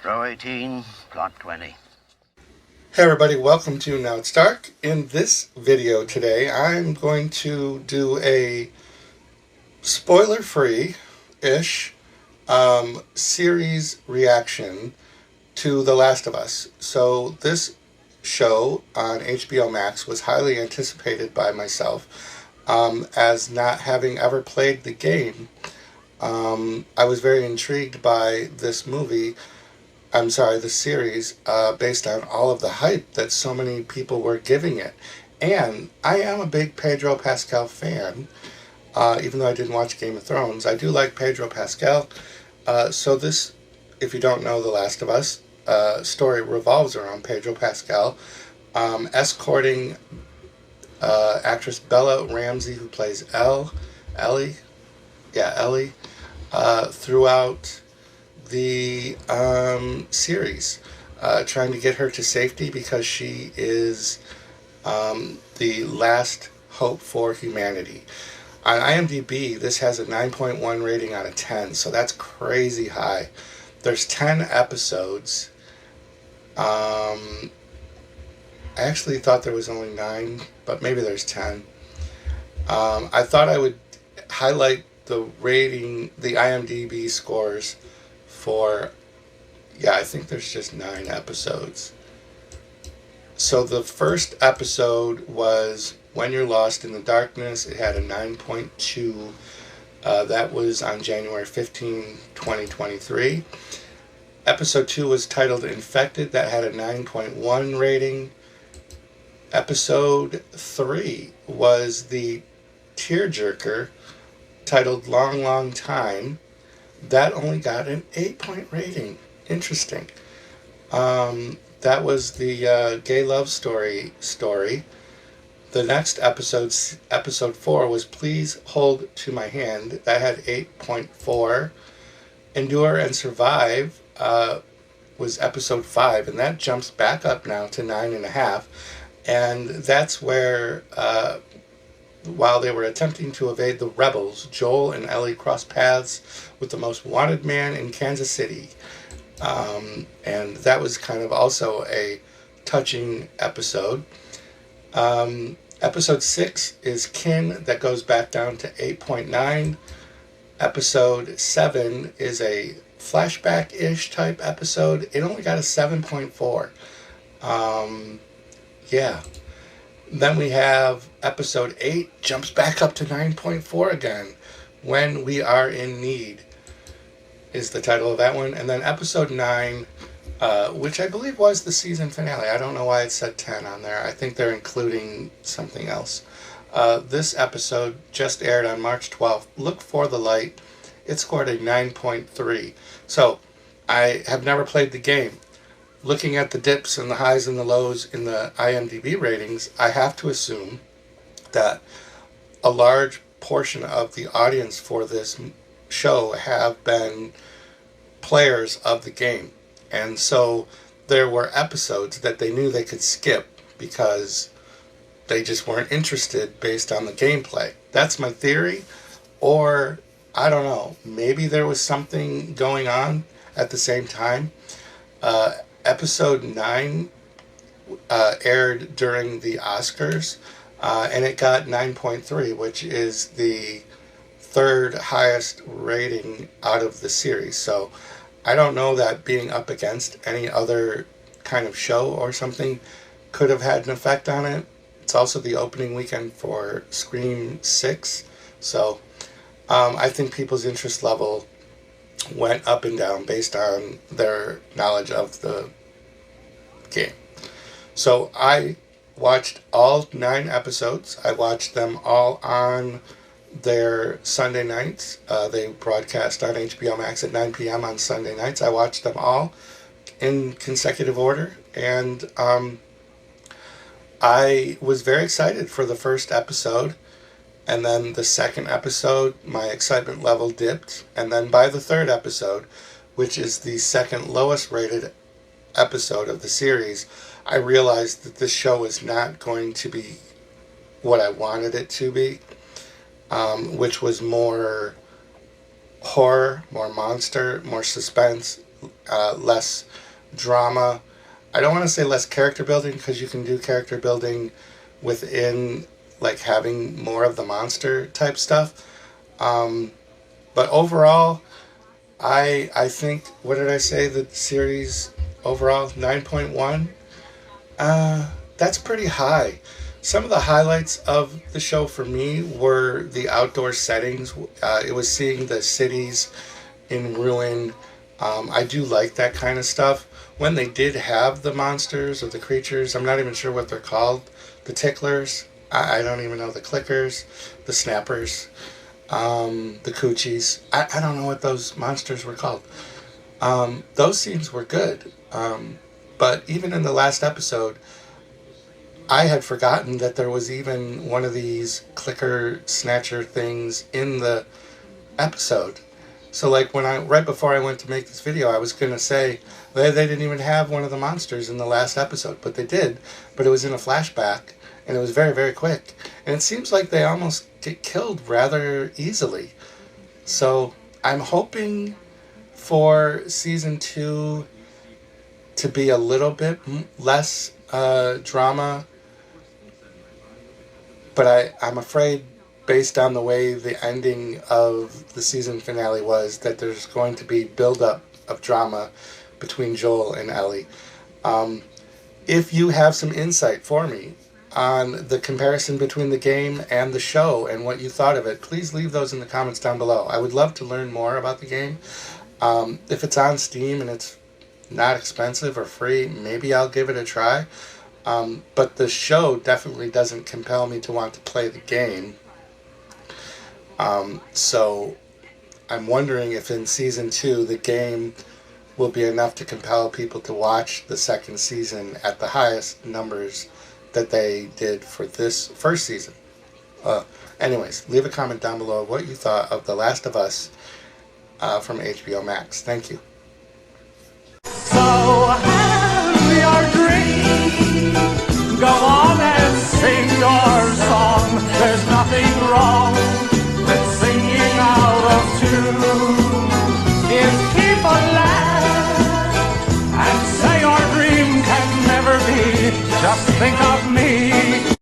Row 18, plot 20. Hey everybody, welcome to Now It's Dark. In this video today, I'm going to do a spoiler-free-ish series reaction to The Last of Us. So this show on HBOMax was highly anticipated by myself as not having ever played the game. I was very intrigued by this series, based on all of the hype that so many people were giving it. And I am a big Pedro Pascal fan, even though I didn't watch Game of Thrones. I do like Pedro Pascal. So this, if you don't know The Last of Us, story revolves around Pedro Pascal escorting actress Bella Ramsey, who plays Ellie, throughout the series, trying to get her to safety because she is the last hope for humanity. On IMDb, this has a 9.1 rating out of 10, so that's crazy high. There's 10 episodes. I actually thought there was only 9, but maybe there's 10. I thought I would highlight the IMDb scores for, I think there's just 9 episodes. So the first episode was When You're Lost in the Darkness. It had a 9.2. That was on January 15, 2023. Episode 2 was titled Infected. That had a 9.1 rating. Episode 3 was the tearjerker titled Long, Long Time. That only got an 8-point rating. Interesting. That was the gay love story. The next episode 4, was Please Hold to My Hand. That had 8.4. Endure and Survive was episode 5, and that jumps back up now to 9.5. And that's where, while they were attempting to evade the rebels, Joel and Ellie cross paths with the most wanted man in Kansas City. And that was kind of also a touching episode. Episode 6 is Kin. That goes back down to 8.9. Episode 7 is a flashback-ish type episode. It only got a 7.4. Then we have episode 8, jumps back up to 9.4 again. When We Are in Need is the title of that one. And then episode 9, which I believe was the season finale. I don't know why it said 10 on there. I think they're including something else. This episode just aired on March 12th. Look for the Light. It scored a 9.3. So I have never played the game. Looking at the dips and the highs and the lows in the IMDb ratings, I have to assume that a large portion of the audience for this show have been players of the game. And so there were episodes that they knew they could skip because they just weren't interested based on the gameplay. That's my theory. Or, I don't know, maybe there was something going on at the same time. Episode 9 aired during the Oscars, and it got 9.3, which is the third highest rating out of the series. So I don't know that being up against any other kind of show or something could have had an effect on it. It's also the opening weekend for Scream 6. So I think people's interest level went up and down based on their knowledge of the game. So I watched all 9 episodes. I watched them all on their Sunday nights. They broadcast on HBOMax at 9 p.m. on Sunday nights. I watched them all in consecutive order, and I was very excited for the first episode. And then the second episode, my excitement level dipped. And then by the third episode, which is the second lowest rated episode of the series, I realized that this show is not going to be what I wanted it to be, which was more horror, more monster, more suspense, less drama. I don't want to say less character building, because you can do character building within like having more of the monster type stuff. But overall, I think, what did I say, the series overall 9.1? That's pretty high. Some of the highlights of the show for me were the outdoor settings. It was seeing the cities in ruin. I do like that kind of stuff. When they did have the monsters or the creatures, I'm not even sure what they're called. The ticklers, I don't even know, the clickers, the snappers, the coochies. I don't know what those monsters were called. Those scenes were good. But even in the last episode, I had forgotten that there was even one of these clicker snatcher things in the episode. So like right before I went to make this video, I was going to say they didn't even have one of the monsters in the last episode, but they did. But it was in a flashback, and it was very, very quick. And it seems like they almost get killed rather easily. So I'm hoping for season 2 to be a little bit less drama. But I'm afraid, based on the way the ending of the season finale was, that there's going to be buildup of drama between Joel and Ellie. If you have some insight for me on the comparison between the game and the show and what you thought of it, please leave those in the comments down below. I would love to learn more about the game. If it's on Steam and it's not expensive or free, maybe I'll give it a try. But the show definitely doesn't compel me to want to play the game. So I'm wondering if in season 2 the game will be enough to compel people to watch the second season at the highest numbers that they did for this first season. Anyways, leave a comment down below what you thought of The Last of Us from HBOMax. Thank you. So have your dream. Go on and sing your song. There's nothing wrong with singing out of tune. If people laugh and say your dream can never be, just think of